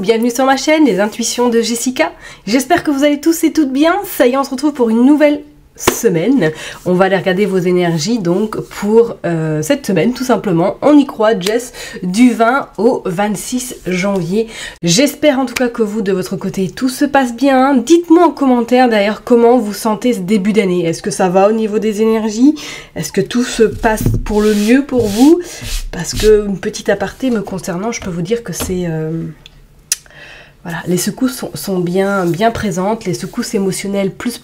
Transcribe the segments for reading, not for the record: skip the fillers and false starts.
bienvenue sur ma chaîne, les intuitions de Jessica. J'espère que vous allez tous et toutes bien. Ça y est, on se retrouve pour une nouvelle semaine. On va aller regarder vos énergies donc pour cette semaine, tout simplement. On y croit, Jess, du 20 au 26 janvier. J'espère en tout cas que vous, de votre côté, tout se passe bien. Dites-moi en commentaire d'ailleurs comment vous sentez ce début d'année. Est-ce que ça va au niveau des énergies? Est-ce que tout se passe pour le mieux pour vous? Parce que, une petite aparté me concernant, je peux vous dire que c'est... voilà, les secousses sont bien présentes, les secousses émotionnelles plus.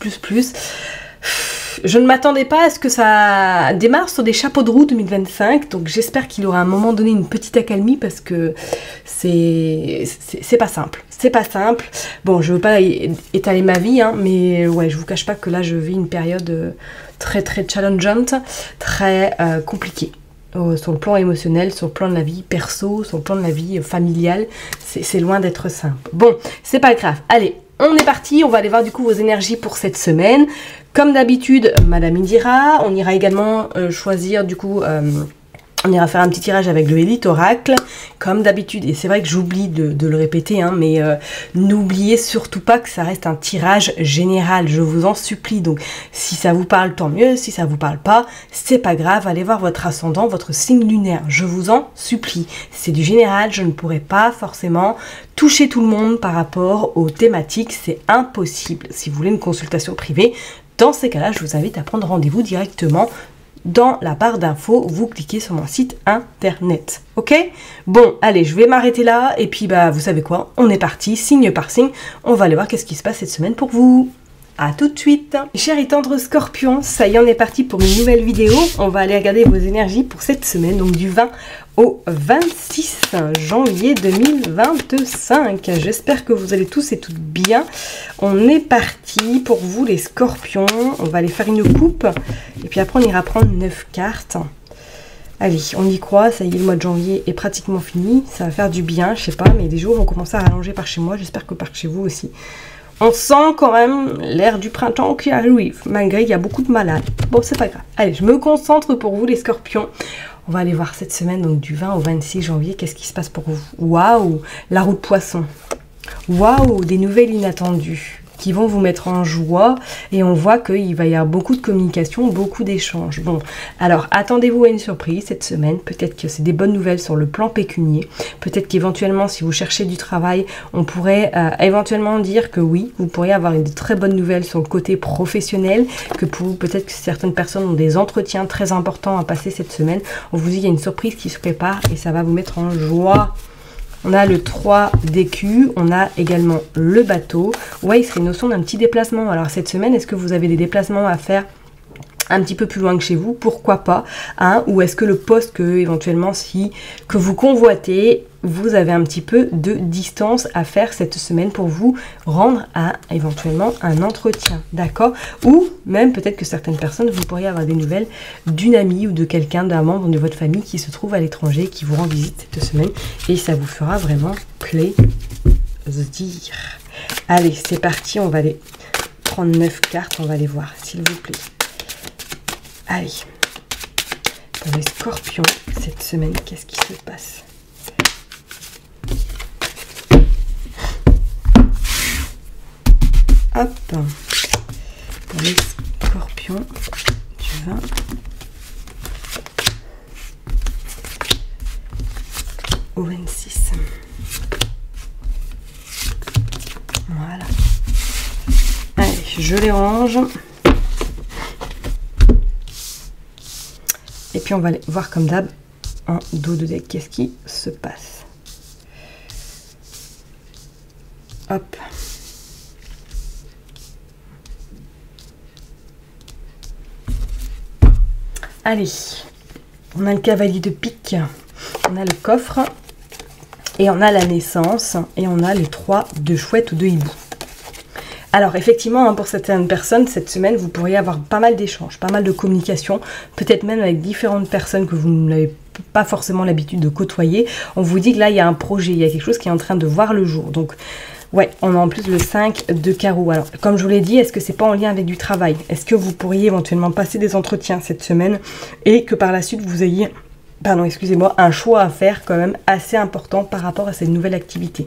Je ne m'attendais pas à ce que ça démarre sur des chapeaux de roue 2025, donc j'espère qu'il aura à un moment donné une petite accalmie parce que c'est pas simple. C'est pas simple. Bon, je veux pas étaler ma vie, hein, mais ouais, je vous cache pas que là je vis une période très challengeante, très compliquée. Sur le plan émotionnel, sur le plan de la vie perso, sur le plan de la vie familiale, c'est loin d'être simple. Bon, c'est pas grave. Allez, on est parti, on va aller voir du coup vos énergies pour cette semaine. Comme d'habitude, Madame Indira, on ira également choisir du coup... on ira faire un petit tirage avec le Elite Oracle, comme d'habitude. Et c'est vrai que j'oublie de le répéter, hein, mais n'oubliez surtout pas que ça reste un tirage général. Je vous en supplie. Donc, si ça vous parle, tant mieux. Si ça vous parle pas, c'est pas grave. Allez voir votre ascendant, votre signe lunaire. Je vous en supplie. C'est du général. Je ne pourrai pas forcément toucher tout le monde par rapport aux thématiques. C'est impossible. Si vous voulez une consultation privée, dans ces cas-là, je vous invite à prendre rendez-vous directement dans la barre d'infos, vous cliquez sur mon site internet. Ok? Bon, allez, je vais m'arrêter là. Et puis, bah, vous savez quoi? On est parti, signe par signe. On va aller voir qu'est-ce qui se passe cette semaine pour vous. A tout de suite. Chers et tendres scorpions, ça y est, on est parti pour une nouvelle vidéo. On va aller regarder vos énergies pour cette semaine, donc du 20 au 26 janvier 2025. J'espère que vous allez tous et toutes bien. On est parti pour vous les scorpions. On va aller faire une coupe. Et puis après, on ira prendre 9 cartes. Allez, on y croit. Ça y est, le mois de janvier est pratiquement fini. Ça va faire du bien, je sais pas. Mais les jours vont commencer à rallonger par chez moi. J'espère que par chez vous aussi. On sent quand même l'air du printemps qui arrive, malgré qu'il y a beaucoup de malades. Bon, c'est pas grave. Allez, je me concentre pour vous les scorpions. On va aller voir cette semaine, donc du 20 au 26 janvier, qu'est-ce qui se passe pour vous. Waouh, la roue de poisson. Waouh, des nouvelles inattendues qui vont vous mettre en joie. Et on voit qu'il va y avoir beaucoup de communication, beaucoup d'échanges. Bon, alors attendez-vous à une surprise cette semaine. Peut-être que c'est des bonnes nouvelles sur le plan pécunier. Peut-être qu'éventuellement, si vous cherchez du travail, on pourrait éventuellement dire que oui, vous pourriez avoir une très bonne nouvelle sur le côté professionnel. Que pour peut-être que certaines personnes ont des entretiens très importants à passer cette semaine. On vous dit qu'il y a une surprise qui se prépare et ça va vous mettre en joie. On a le 3 d'écus, on a également le bateau. Ouais, il serait une notion d'un petit déplacement. Alors cette semaine, est-ce que vous avez des déplacements à faire un petit peu plus loin que chez vous? Pourquoi pas, hein? Ou est-ce que le poste que éventuellement que vous convoitez, vous avez un petit peu de distance à faire cette semaine pour vous rendre à éventuellement un entretien, d'accord? Ou même peut-être que certaines personnes, vous pourriez avoir des nouvelles d'une amie ou de quelqu'un, d'un membre de votre famille qui se trouve à l'étranger, qui vous rend visite cette semaine et ça vous fera vraiment plaisir. Allez, c'est parti, on va aller prendre 9 cartes, on va aller voir, s'il vous plaît. Allez, pour les scorpions, cette semaine, qu'est-ce qui se passe? Hop, pour les scorpions, du 20 au 26. Voilà. Allez, je les range. Et puis on va aller voir comme d'hab en dos de deck qu'est-ce qui se passe. Hop. Allez, on a le cavalier de pique, on a le coffre, et on a la naissance, et on a les 3 de chouette ou de hibou. Alors effectivement, hein, pour certaines personnes, cette semaine, vous pourriez avoir pas mal d'échanges, pas mal de communication, peut-être même avec différentes personnes que vous n'avez pas forcément l'habitude de côtoyer. On vous dit que là, il y a un projet, il y a quelque chose qui est en train de voir le jour. Donc, ouais, on a en plus le 5 de carreau. Alors, comme je vous l'ai dit, est-ce que c'est pas en lien avec du travail? Est-ce que vous pourriez éventuellement passer des entretiens cette semaine et que par la suite, vous ayez, pardon, excusez-moi, un choix à faire quand même assez important par rapport à cette nouvelle activité?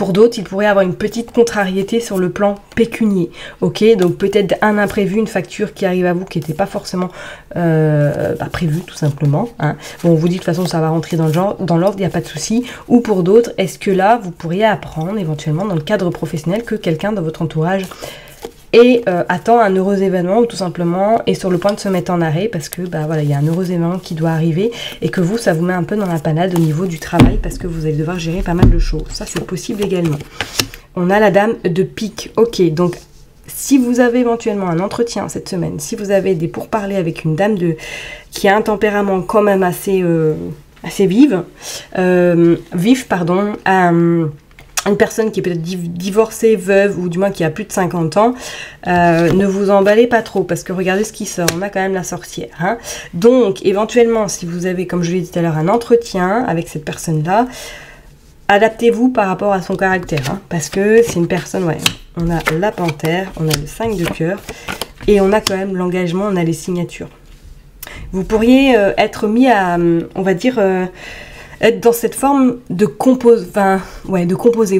Pour d'autres, il pourrait avoir une petite contrariété sur le plan pécunier. Ok, donc peut-être un imprévu, une facture qui arrive à vous qui n'était pas forcément prévue, tout simplement. Hein. Bon, on vous dit de toute façon ça va rentrer dans l'ordre, il n'y a pas de souci. Ou pour d'autres, est-ce que là, vous pourriez apprendre éventuellement dans le cadre professionnel que quelqu'un dans votre entourage et attend un heureux événement ou tout simplement est sur le point de se mettre en arrêt parce que voilà, il y a un heureux événement qui doit arriver et que vous, ça vous met un peu dans la panade au niveau du travail parce que vous allez devoir gérer pas mal de choses. Ça, c'est possible également. On a la dame de pique. Ok, donc si vous avez éventuellement un entretien cette semaine, si vous avez des pourparlers avec une dame qui a un tempérament quand même assez vif, une personne qui est peut-être divorcée, veuve, ou du moins qui a plus de 50 ans, ne vous emballez pas trop, parce que regardez ce qui sort, on a quand même la sorcière. Hein. Donc, éventuellement, si vous avez, comme je l'ai dit tout à l'heure, un entretien avec cette personne-là, adaptez-vous par rapport à son caractère, hein, parce que c'est une personne, ouais, on a la panthère, on a le 5 de cœur, et on a quand même l'engagement, on a les signatures. Vous pourriez être mis à, on va dire... être dans cette forme de composer.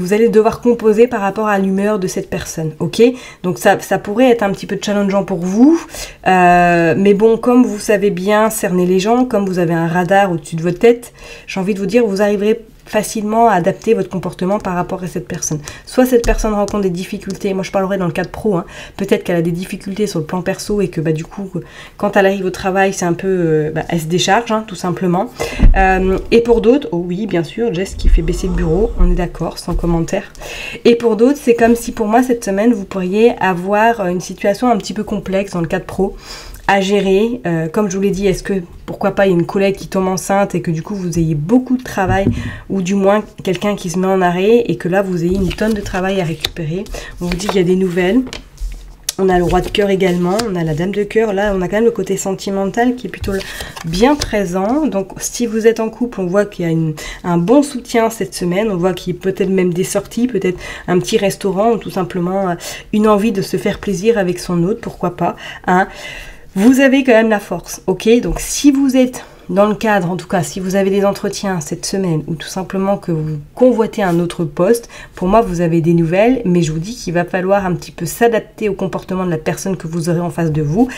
Vous allez devoir composer par rapport à l'humeur de cette personne, ok? Donc ça pourrait être un petit peu challengeant pour vous, mais bon, comme vous savez bien cerner les gens, comme vous avez un radar au-dessus de votre tête, j'ai envie de vous dire, vous arriverez facilement à adapter votre comportement par rapport à cette personne. Soit cette personne rencontre des difficultés, moi je parlerai dans le cadre pro, hein, peut-être qu'elle a des difficultés sur le plan perso et que du coup, quand elle arrive au travail, c'est un peu, elle se décharge, hein, tout simplement. Et pour d'autres, oh oui, bien sûr, Jess qui fait baisser le bureau, on est d'accord, sans commentaire. Et pour d'autres, c'est comme si pour moi, cette semaine, vous pourriez avoir une situation un petit peu complexe dans le cadre pro, à gérer, comme je vous l'ai dit, est-ce que pourquoi pas il y a une collègue qui tombe enceinte et que du coup vous ayez beaucoup de travail ou du moins quelqu'un qui se met en arrêt et que là vous ayez une tonne de travail à récupérer. On vous dit qu'il y a des nouvelles. On a le roi de cœur également, on a la dame de cœur, là on a quand même le côté sentimental qui est plutôt bien présent. Donc si vous êtes en couple, on voit qu'il y a un bon soutien cette semaine, on voit qu'il y a peut-être même des sorties, peut-être un petit restaurant ou tout simplement une envie de se faire plaisir avec son hôte, pourquoi pas, hein. Vous avez quand même la force, ok? Donc si vous êtes dans le cadre, en tout cas, si vous avez des entretiens cette semaine ou tout simplement que vous convoitez un autre poste, pour moi, vous avez des nouvelles, mais je vous dis qu'il va falloir un petit peu s'adapter au comportement de la personne que vous aurez en face de vous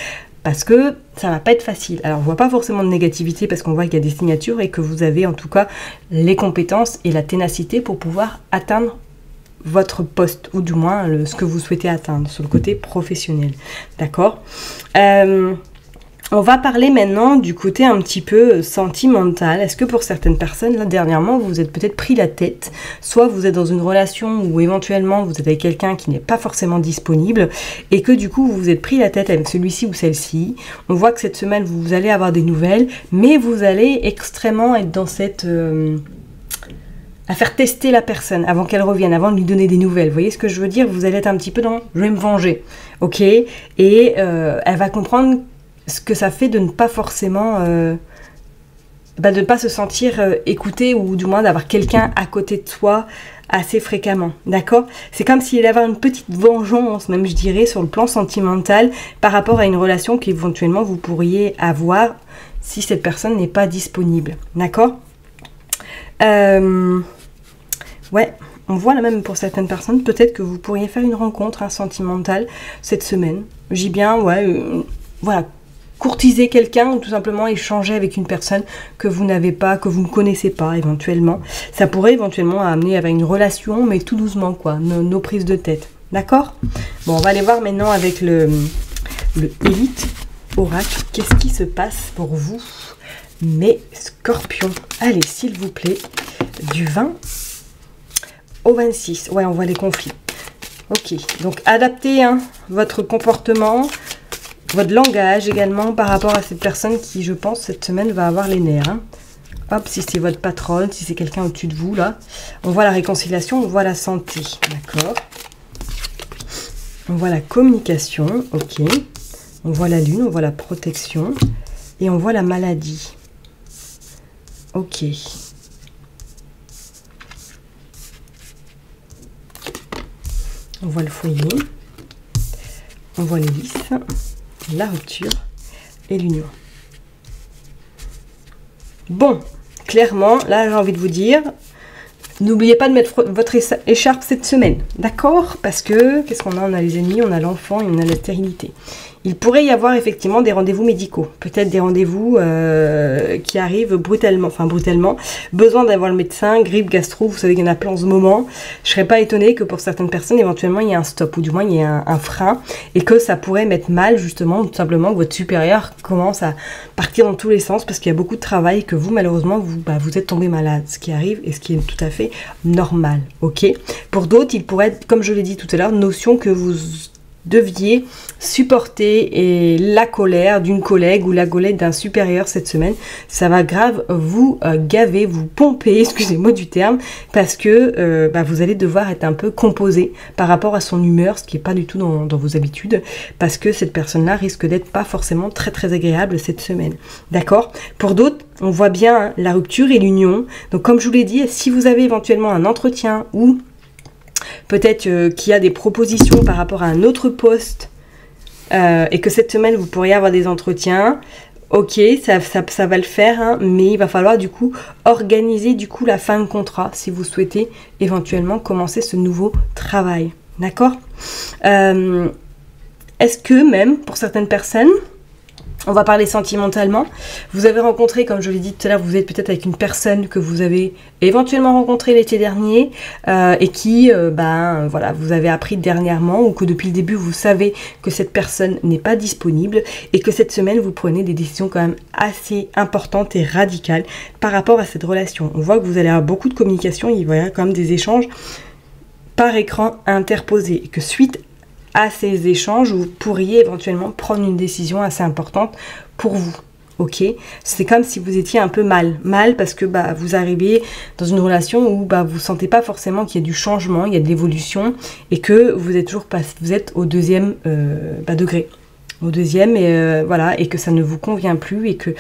parce que ça va pas être facile. Alors, je vois pas forcément de négativité parce qu'on voit qu'il y a des signatures et que vous avez en tout cas les compétences et la ténacité pour pouvoir atteindre votre poste, ou du moins ce que vous souhaitez atteindre sur le côté professionnel. D'accord ? On va parler maintenant du côté un petit peu sentimental. Est-ce que pour certaines personnes, là dernièrement, vous êtes peut-être pris la tête, soit vous êtes dans une relation où éventuellement vous êtes avec quelqu'un qui n'est pas forcément disponible et que du coup vous vous êtes pris la tête avec celui-ci ou celle-ci. On voit que cette semaine vous allez avoir des nouvelles, mais vous allez extrêmement être dans cette... à faire tester la personne avant qu'elle revienne, avant de lui donner des nouvelles. Vous voyez ce que je veux dire? Vous allez être un petit peu dans « je vais me venger ». Ok? Et elle va comprendre ce que ça fait de ne pas forcément... de ne pas se sentir écouté ou du moins d'avoir quelqu'un à côté de soi assez fréquemment. D'accord? C'est comme s'il y avait une petite vengeance, même je dirais, sur le plan sentimental par rapport à une relation qu'éventuellement vous pourriez avoir si cette personne n'est pas disponible. D'accord? Ouais, on voit là même pour certaines personnes, peut-être que vous pourriez faire une rencontre sentimentale cette semaine. J'ai bien, voilà, courtiser quelqu'un ou tout simplement échanger avec une personne que vous n'avez pas, que vous ne connaissez pas éventuellement. Ça pourrait éventuellement amener avec une relation, mais tout doucement quoi, nos prises de tête. D'accord? Bon, on va aller voir maintenant avec le Élite Oracle. Qu'est-ce qui se passe pour vous, mes scorpions? Allez, s'il vous plaît, du 20 au 26. Ouais, on voit les conflits. Ok, donc adaptez votre comportement, votre langage également par rapport à cette personne qui, je pense, cette semaine va avoir les nerfs. Hop, si c'est votre patronne, si c'est quelqu'un au-dessus de vous, là. On voit la réconciliation, on voit la santé. D'accord. On voit la communication, ok. On voit la lune, on voit la protection. Et on voit la maladie. Ok. On voit le foyer, on voit l'hélice, la rupture et l'union. Bon, clairement, là j'ai envie de vous dire, N'oubliez pas de mettre votre écharpe cette semaine, d'accord? Parce que, qu'est-ce qu'on a? On a les ennemis, on a l'enfant et on a la stérilité. Il pourrait y avoir effectivement des rendez-vous médicaux, peut-être des rendez-vous qui arrivent brutalement, besoin d'avoir le médecin, grippe, gastro, vous savez qu'il y en a plein en ce moment. Je serais pas étonnée que pour certaines personnes, éventuellement, il y ait un stop, ou du moins il y ait un frein, et que ça pourrait mettre mal, justement, tout simplement, que votre supérieur commence à partir dans tous les sens, parce qu'il y a beaucoup de travail, et que vous, malheureusement, vous êtes tombé malade, ce qui arrive, et ce qui est tout à fait normal, ok? Pour d'autres, il pourrait être, comme je l'ai dit tout à l'heure, notion que vous deviez supporter la colère d'une collègue ou la colère d'un supérieur cette semaine. Ça va grave vous gaver, vous pomper, excusez-moi du terme, parce que vous allez devoir être un peu composé par rapport à son humeur, ce qui n'est pas du tout dans vos habitudes, parce que cette personne-là risque d'être pas forcément très très agréable cette semaine. D'accord? Pour d'autres, on voit bien la rupture et l'union. Donc comme je vous l'ai dit, si vous avez éventuellement un entretien ou peut-être qu'il y a des propositions par rapport à un autre poste et que cette semaine vous pourriez avoir des entretiens, ok, ça va le faire, hein, mais il va falloir du coup organiser du coup la fin de contrat si vous souhaitez éventuellement commencer ce nouveau travail. D'accord? Est-ce que même pour certaines personnes, on va parler sentimentalement, vous avez rencontré, comme je l'ai dit tout à l'heure, vous êtes peut-être avec une personne que vous avez éventuellement rencontrée l'été dernier et qui, voilà, vous avez appris dernièrement ou que depuis le début, vous savez que cette personne n'est pas disponible et que cette semaine, vous prenez des décisions quand même assez importantes et radicales par rapport à cette relation. On voit que vous allez avoir beaucoup de communication, il va y avoir quand même des échanges par écran interposés et que suite à ces échanges, vous pourriez éventuellement prendre une décision assez importante pour vous. Ok, c'est comme si vous étiez un peu mal parce que vous arrivez dans une relation où vous sentez pas forcément qu'il y a du changement, il y a de l'évolution et que vous êtes toujours pas, vous êtes au deuxième degré, au deuxième et voilà, et que ça ne vous convient plus et que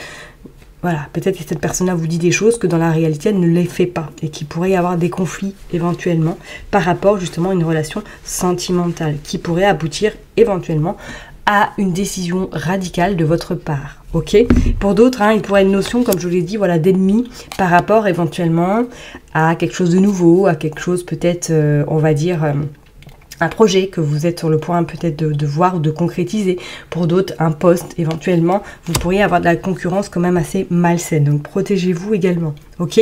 voilà, peut-être que cette personne-là vous dit des choses que dans la réalité, elle ne les fait pas et qu'il pourrait y avoir des conflits éventuellement par rapport justement à une relation sentimentale qui pourrait aboutir éventuellement à une décision radicale de votre part. Ok? Pour d'autres, il pourrait y avoir une notion, comme je vous l'ai dit, voilà, d'ennemi par rapport éventuellement à quelque chose de nouveau, à quelque chose peut-être, on va dire, un projet que vous êtes sur le point peut-être de voir ou de concrétiser. Pour d'autres, un poste éventuellement. Vous pourriez avoir de la concurrence quand même assez malsaine. Donc protégez-vous également. Ok?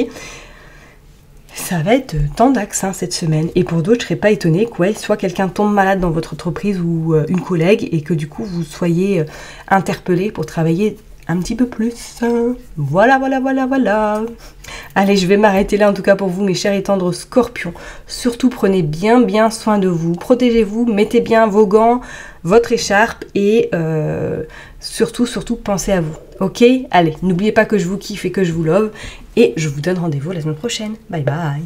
Ça va être tant d'axes cette semaine. Et pour d'autres, je ne serais pas étonnée que soit quelqu'un tombe malade dans votre entreprise ou une collègue et que du coup vous soyez interpellé pour travailler un petit peu plus. Voilà. Allez, je vais m'arrêter là en tout cas pour vous, mes chers et tendres scorpions. Surtout prenez bien soin de vous. Protégez-vous, mettez bien vos gants, votre écharpe et surtout pensez à vous. Ok? Allez, n'oubliez pas que je vous kiffe et que je vous love. Et je vous donne rendez-vous la semaine prochaine. Bye bye.